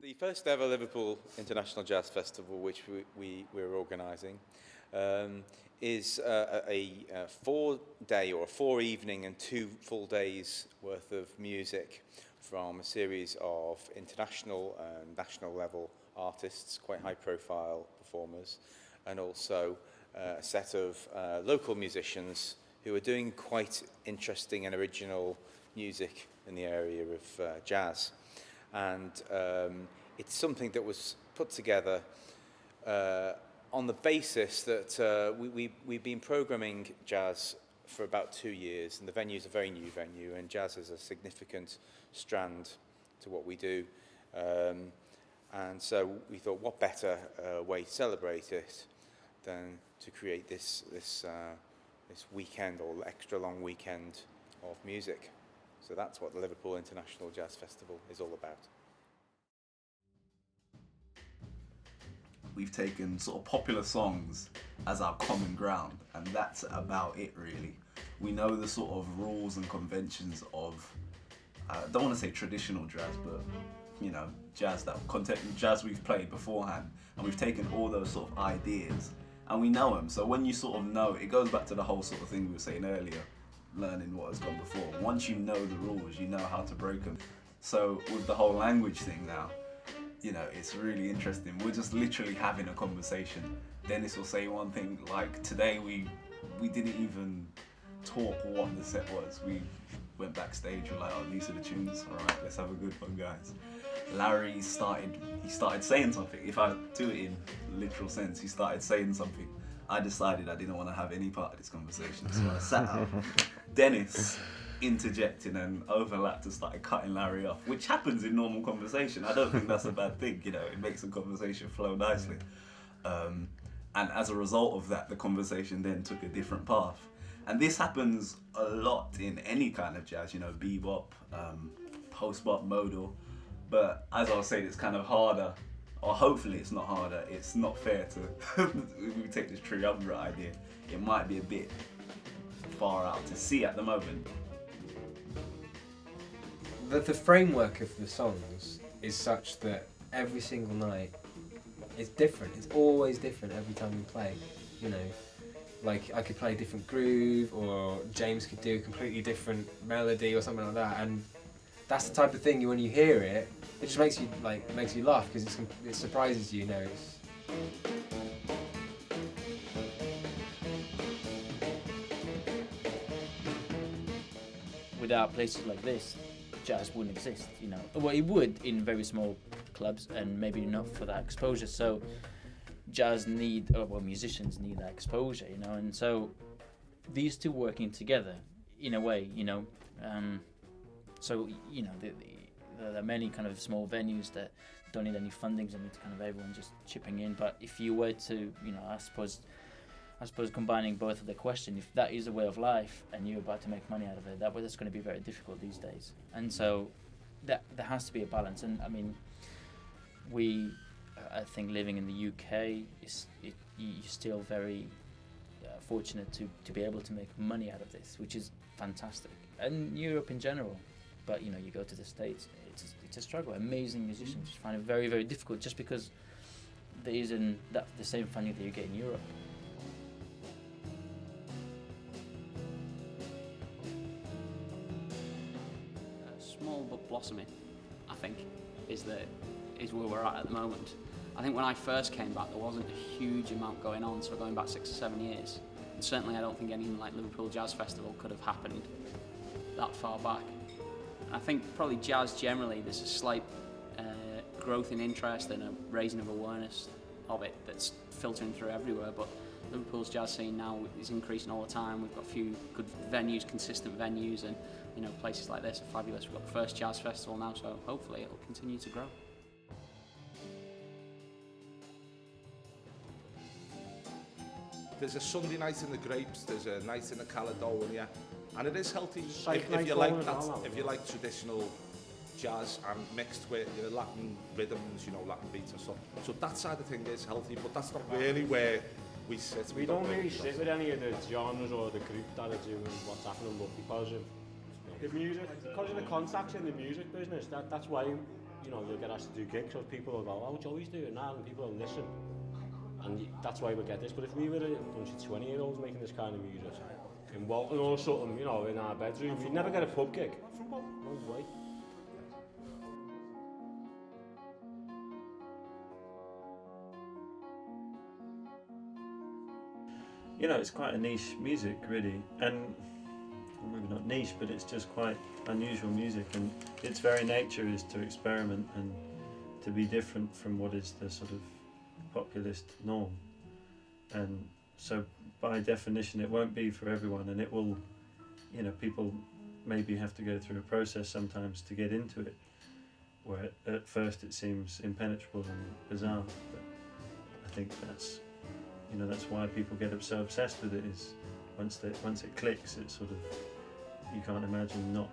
The first ever Liverpool International Jazz Festival, which we're organising, is a 4-day or a 4-evening and 2 full days worth of music from a series of international and national level artists, quite high profile performers, and also a set of local musicians who are doing quite interesting and original music in the area of jazz. And it's something that was put together on the basis that we've been programming jazz for about 2 years, and the venue is a very new venue, and jazz is a significant strand to what we do. And so we thought, what better way to celebrate it than to create this weekend, or extra long weekend of music. So that's what the Liverpool International Jazz Festival is all about. We've taken sort of popular songs as our common ground, and that's about it really. We know the sort of rules and conventions of, I don't want to say traditional jazz, but you know, jazz we've played beforehand, and we've taken all those sort of ideas and we know them. So when you sort of know, it goes back to the whole sort of thing we were saying earlier, learning what has gone before. Once you know the rules, you know how to break them. So with the whole language thing now, you know, it's really interesting. We're just literally having a conversation. Dennis will say one thing, like today we didn't even talk what the set was. We went backstage, we're like, oh, these are the tunes, all right, let's have a good one, guys. Larry started saying something. If I do it in literal sense, he started saying something. I decided I didn't want to have any part of this conversation, so I sat out. Dennis interjected and overlapped and started cutting Larry off, which happens in normal conversation. I don't think that's a bad thing, you know, it makes the conversation flow nicely. And as a result of that, the conversation then took a different path. And this happens a lot in any kind of jazz, you know, bebop, post-bop, modal. But as I was saying, it's kind of harder, or hopefully it's not harder, it's not fair to, if we take this triumvirate idea, it might be a bit far out to see at the moment. The framework of the songs is such that every single night is different. It's always different every time you play, you know. Like I could play a different groove, or James could do a completely different melody or something like that, and that's the type of thing when you hear it, it just makes you laugh because it surprises you, you know. Without places like this, jazz wouldn't exist, you know. Well, it would in very small clubs, and maybe not for that exposure. So musicians need that exposure, you know. And so these two working together, in a way, you know. So you know, there are many kind of small venues that don't need any fundings and need kind of everyone just chipping in. But if you were to, you know, I suppose combining both of the question, if that is a way of life and you're about to make money out of it, that's going to be very difficult these days. And so there has to be a balance. And I mean, I think living in the UK, you're still very fortunate to be able to make money out of this, which is fantastic. And Europe in general. But you know, you go to the States, it's a struggle. Amazing musicians just find it very, very difficult, just because there isn't the same funding that you get in Europe. Small but blossoming, I think, is where we're at the moment. I think when I first came back, there wasn't a huge amount going on, so going back 6 or 7 years. And certainly I don't think anything like Liverpool Jazz Festival could have happened that far back. I think probably jazz generally, there's a slight growth in interest and a raising of awareness of it that's filtering through everywhere, but Liverpool's jazz scene now is increasing all the time. We've got a few good venues, consistent venues, and you know, places like this are fabulous. We've got the first jazz festival now, so hopefully it'll continue to grow. There's a Sunday night in the Grapes, there's a night in the Caledonia, and it is healthy if you like traditional jazz and mixed with Latin rhythms, you know, Latin beats and stuff. So that side of thing is healthy, but that's not really where we sit. We don't really sit with any of the genres or the group that are doing what's happening, but because of the music, because of the contacts in the music business, that's why you know, you'll get asked to do gigs, or people will go, oh, Joey's doing that, and people will listen. And that's why we get this. But if we were a bunch of 20-year-olds making this kind of music in Walton or something, you know, in our bedroom, we'd never get a pub gig. No way. You know, it's quite a niche music, really, and maybe not niche, but it's just quite unusual music, and its very nature is to experiment and to be different from what is the sort of populist norm. And so, by definition, it won't be for everyone, and it will, you know, people maybe have to go through a process sometimes to get into it, where at first it seems impenetrable and bizarre, but I think that's, you know, that's why people get so obsessed with it, is once it clicks, it's sort of, you can't imagine not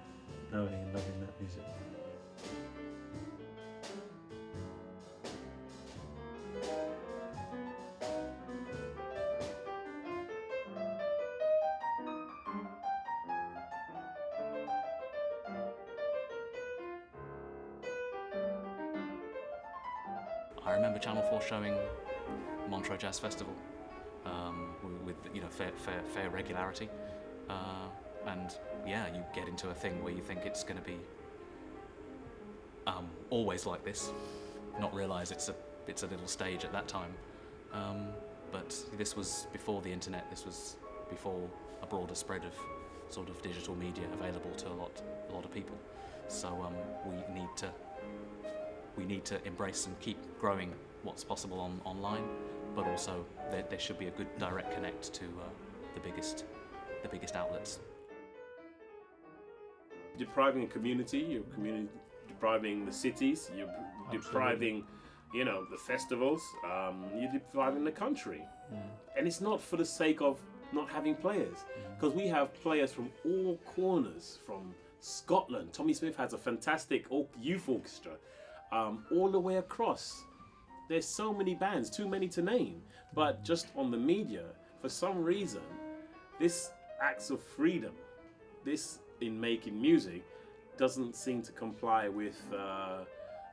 knowing and loving that music. I remember Channel 4 showing Montreux Jazz Festival with you know fair regularity, and yeah, you get into a thing where you think it's going to be always like this, not realise it's a little stage at that time, but this was before the internet. This was before a broader spread of sort of digital media available to a lot of people. So we need to embrace and keep growing what's possible online, but also there should be a good direct connect to the biggest outlets. Depriving a community, you're depriving the cities, you're depriving, you know, the festivals, you're depriving the country. And it's not for the sake of not having players, because we have players from all corners, from Scotland. Tommy Smith has a fantastic youth orchestra, all the way across. There's so many bands, too many to name, but just on the media, for some reason, this acts of freedom, this in making music, doesn't seem to comply with the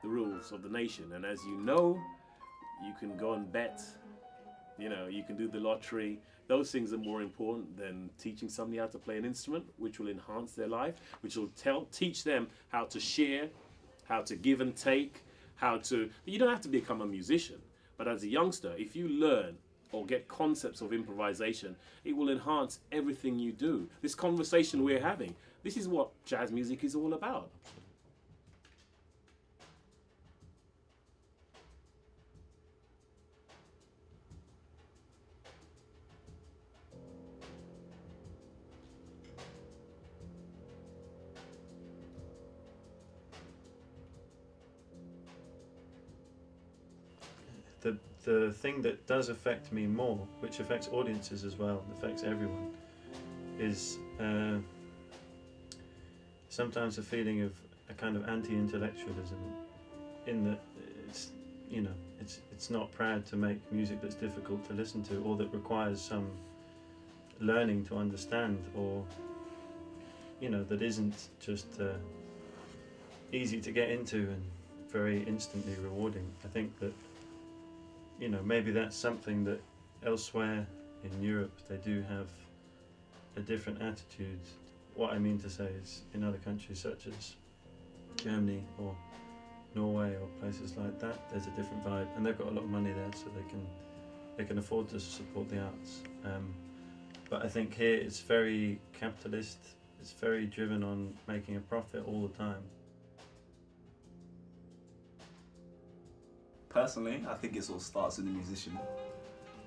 rules of the nation. And as you know, you can go and bet, you know, you can do the lottery. Those things are more important than teaching somebody how to play an instrument, which will enhance their life, which will teach them how to share, how to give and take, you don't have to become a musician, but as a youngster, if you learn or get concepts of improvisation, it will enhance everything you do. This conversation we're having, this is what jazz music is all about. The thing that does affect me more, which affects audiences as well, affects everyone, is sometimes a feeling of a kind of anti-intellectualism, in that it's, you know, it's not proud to make music that's difficult to listen to, or that requires some learning to understand, or, you know, that isn't just easy to get into and very instantly rewarding. I think that, you know, maybe that's something that elsewhere in Europe they do have a different attitude. What I mean to say is, in other countries such as Germany or Norway or places like that, there's a different vibe, and they've got a lot of money there, so they can afford to support the arts. But I think here it's very capitalist. It's very driven on making a profit all the time. Personally, I think it sort of starts with the musician.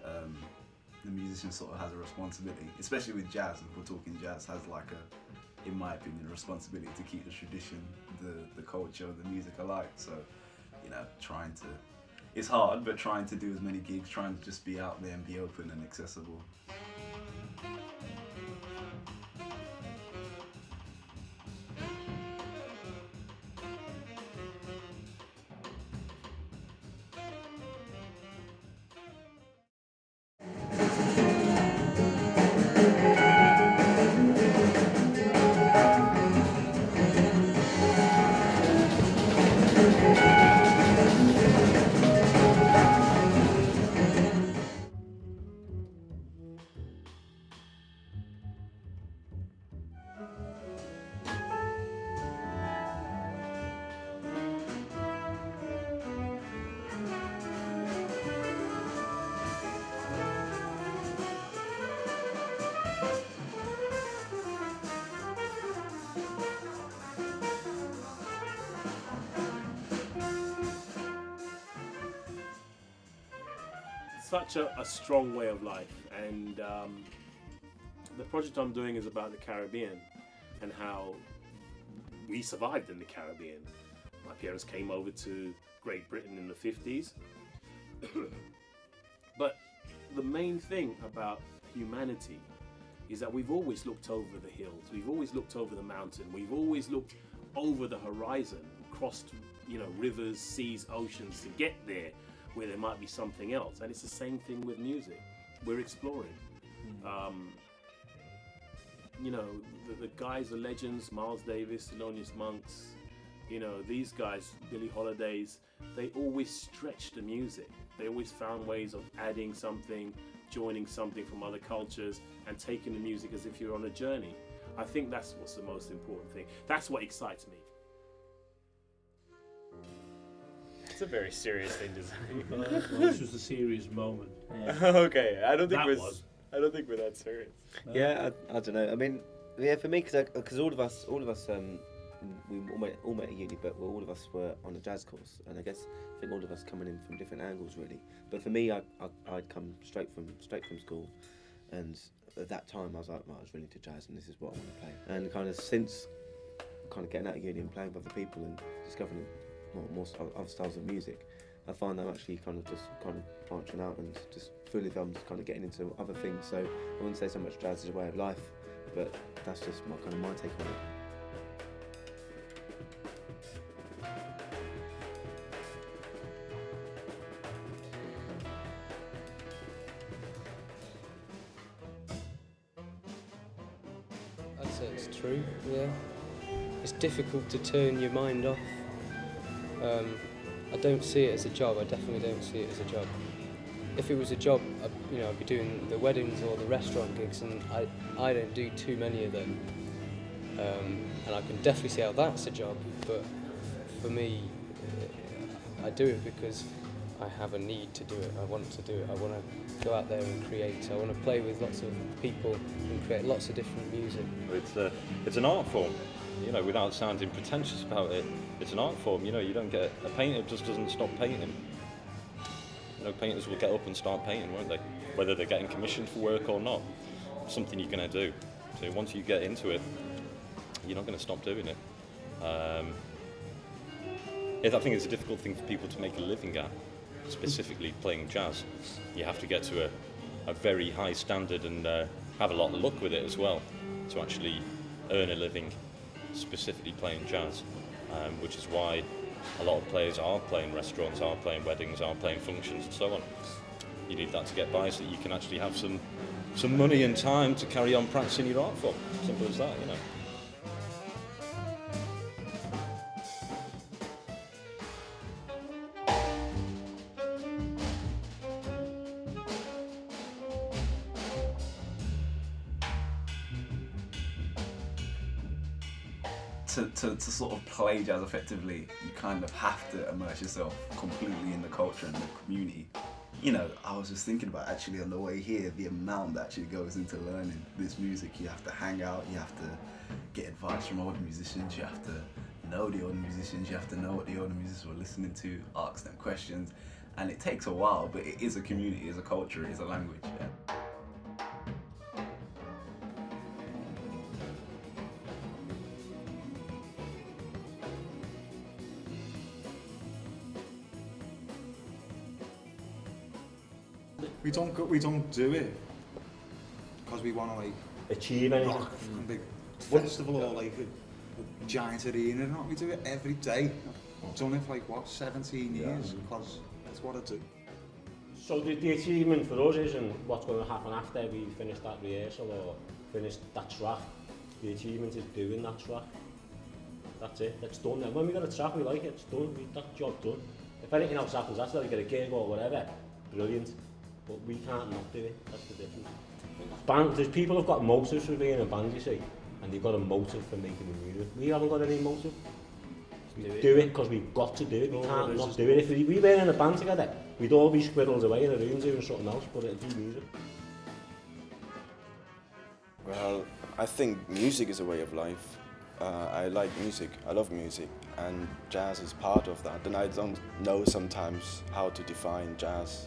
The musician sort of has a responsibility, especially with jazz. If we're talking jazz, has like a, in my opinion, a responsibility to keep the tradition, the culture, the music alive. So, you know, it's hard, but trying to do as many gigs, trying to just be out there and be open and accessible. such a strong way of life, and the project I'm doing is about the Caribbean and how we survived in the Caribbean. My parents came over to Great Britain in the 50s. But the main thing about humanity is that we've always looked over the hills, we've always looked over the mountain, we've always looked over the horizon, crossed, rivers, seas, oceans to get there where there might be something else. And it's the same thing with music. We're exploring. The guys, the legends, Miles Davis, Thelonious Monks, these guys, Billie Holidays, they always stretched the music. They always found ways of adding something, joining something from other cultures, and taking the music as if you're on a journey. I think that's what's the most important thing. That's what excites me. It's a very serious thing to say. This was a serious moment. Yeah. Okay, I don't think That we're that serious. Yeah, I don't know. I mean, yeah, for me, because all of us, we all met at uni, but all of us were on a jazz course, and I think all of us coming in from different angles, really. But for me, I'd come straight from school, and at that time I was like, I was really into jazz, and this is what I want to play. And kind of since getting out of uni and playing with other people and discovering more other styles of music, I find I'm actually kind of branching out and just fully I'm just kind of getting into other things. So I wouldn't say so much jazz is a way of life, but that's just my take on it. I'd say it's true, yeah. It's difficult to turn your mind off. I don't see it as a job, I definitely don't see it as a job. If it was a job, I'd be doing the weddings or the restaurant gigs, and I don't do too many of them. And I can definitely see how that's a job, but for me, I do it because I have a need to do it. I want to do it. I want to go out there and create. I want to play with lots of people and create lots of different music. It's an art form, without sounding pretentious about it. It's an art form, you don't get a painter just doesn't stop painting. Painters will get up and start painting, won't they? Whether they're getting commissioned for work or not. It's something you're going to do. So once you get into it, you're not going to stop doing it. I think it's a difficult thing for people to make a living at, specifically playing jazz. You have to get to a very high standard and have a lot of luck with it as well to actually earn a living specifically playing jazz, which is why a lot of players are playing restaurants, are playing weddings, are playing functions and so on. You need that to get by so that you can actually have some money and time to carry on practicing your art form. Simple as that, To sort of play jazz effectively, you kind of have to immerse yourself completely in the culture and the community. I was just thinking about actually on the way here, the amount that actually goes into learning this music. You have to hang out, you have to get advice from other musicians, you have to know the other musicians, you have to know what the other musicians were listening to, ask them questions, and it takes a while, but it is a community, it is a culture, it is a language. Yeah. We don't do it because we want to achieve anything. Rock a big festival or a giant arena. No, we do it every day. I've done it for 17 years because that's what I do. So the achievement for us isn't what's going to happen after we finish that rehearsal or finish that track. The achievement is doing that track. That's it. It's done. And when we got a track, we like it. It's done. That job done. If anything else happens after that, we get a gig or whatever. Brilliant. But we can't not do it. That's the difference. There's people who've got motives for being in a band, you see, and they've got a motive for making the music. We haven't got any motive. We do it because we've got to do it. We can't not do it. If we were in a band together, we'd all be squirrels away in a room doing something else, but it'd be music. Well, I think music is a way of life. I like music, I love music, and jazz is part of that. And I don't know sometimes how to define jazz.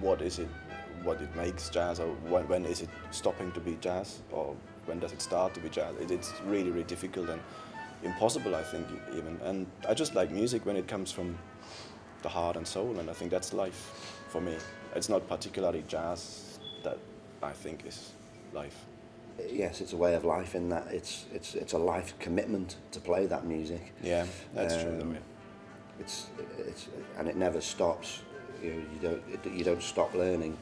what is it, what it makes jazz, or when is it stopping to be jazz, or when does it start to be jazz. It's really, really difficult and impossible, I think, even. And I just like music when it comes from the heart and soul, and I think that's life for me. It's not particularly jazz that I think is life. Yes, it's a way of life in that it's a life commitment to play that music. Yeah, that's true. Though, yeah. It's and it never stops. You don't stop learning.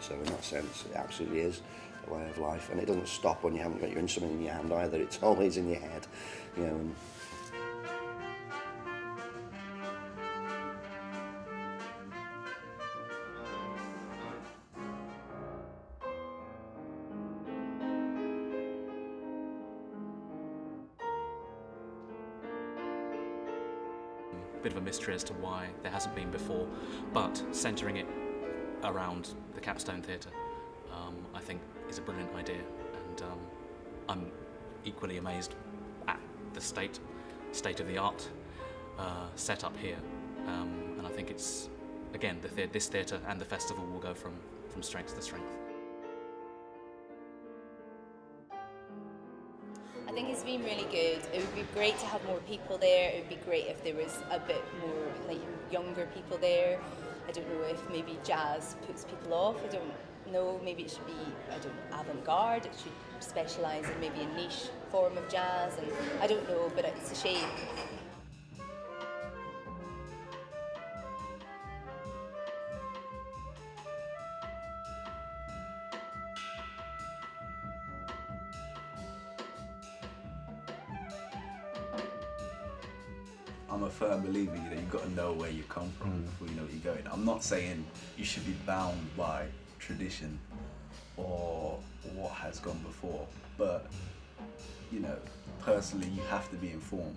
So in that sense, it absolutely is a way of life, and it doesn't stop when you haven't got your instrument in your hand either. It's always in your head, you know. And bit of a mystery as to why there hasn't been before, but centering it around the Capstone Theatre, I think is a brilliant idea, and I'm equally amazed at the state of the art set up here, and I think it's, again, this theatre and the festival will go from strength to strength. I think it's been really good. It would be great to have more people there. It would be great if there was a bit more like younger people there. I don't know if maybe jazz puts people off. I don't know. Maybe it should be, I don't know, avant-garde. It should specialise in maybe a niche form of jazz. And I don't know, but it's a shame. I'm a firm believer that you've got to know where you come from before you know where you're going. I'm not saying you should be bound by tradition or what has gone before, but you know, personally, you have to be informed,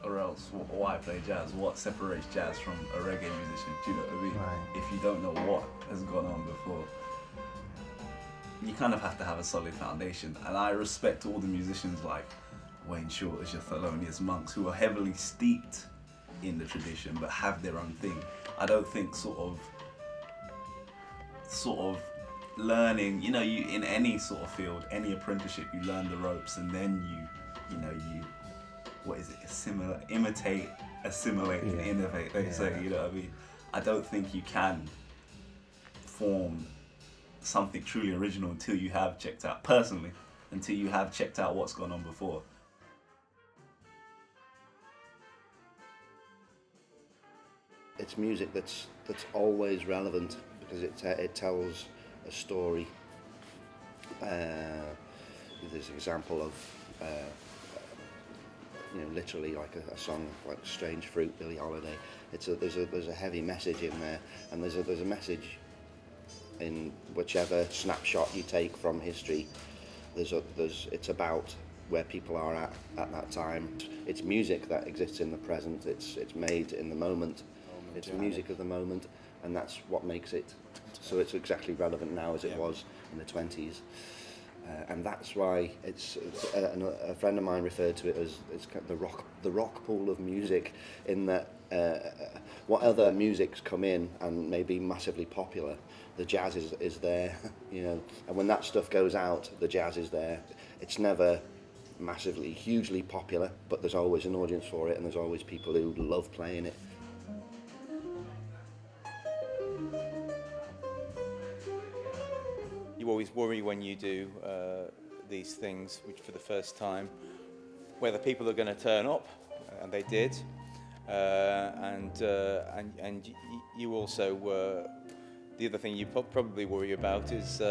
or else why play jazz? What separates jazz from a reggae musician? Do you know what I mean? Right. If you don't know what has gone on before, you kind of have to have a solid foundation. And I respect all the musicians like Wayne Shorter's, your Thelonious Monks, who are heavily steeped in the tradition but have their own thing. I don't think sort of learning, you know, you in any sort of field, any apprenticeship, you learn the ropes and then you what is it, imitate, assimilate, and innovate, they say, you know what I mean? I don't think you can form something truly original until you have checked out, personally, until you have checked out what's gone on before. it's music that's always relevant because it tells a story. There's an example of literally like a song like "Strange Fruit," Billie Holiday. There's a heavy message in there, and there's a message in whichever snapshot you take from history. It's about where people are at that time. It's music that exists in the present. It's made in the moment. It's music of the moment, and that's what makes it. So it's exactly relevant now as it was in the 20s. And that's why a friend of mine referred to it as the Rockpool of music, in that what other musics come in and may be massively popular, the jazz is there, and when that stuff goes out, the jazz is there. It's never massively, hugely popular, but there's always an audience for it, and there's always people who love playing it. You always worry when you do these things, which for the first time, whether people are going to turn up, and they did, and you also the other thing you probably worry about is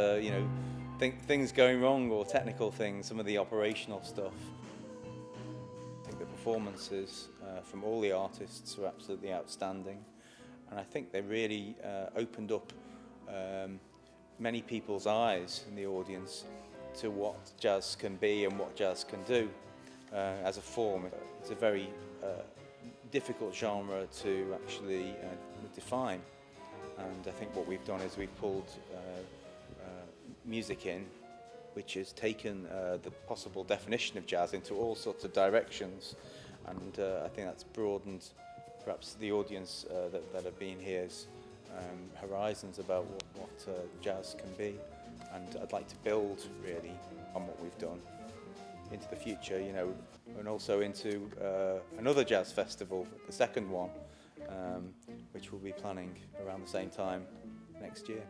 things going wrong or technical things, some of the operational stuff. I think the performances from all the artists were absolutely outstanding, and I think they really opened up many people's eyes in the audience to what jazz can be and what jazz can do as a form. It's a very difficult genre to actually define, and I think what we've done is we've pulled music in which has taken the possible definition of jazz into all sorts of directions, and I think that's broadened perhaps the audience that have been here's horizons about what jazz can be, and I'd like to build really on what we've done into the future, you know, and also into another jazz festival, the second one, which we'll be planning around the same time next year.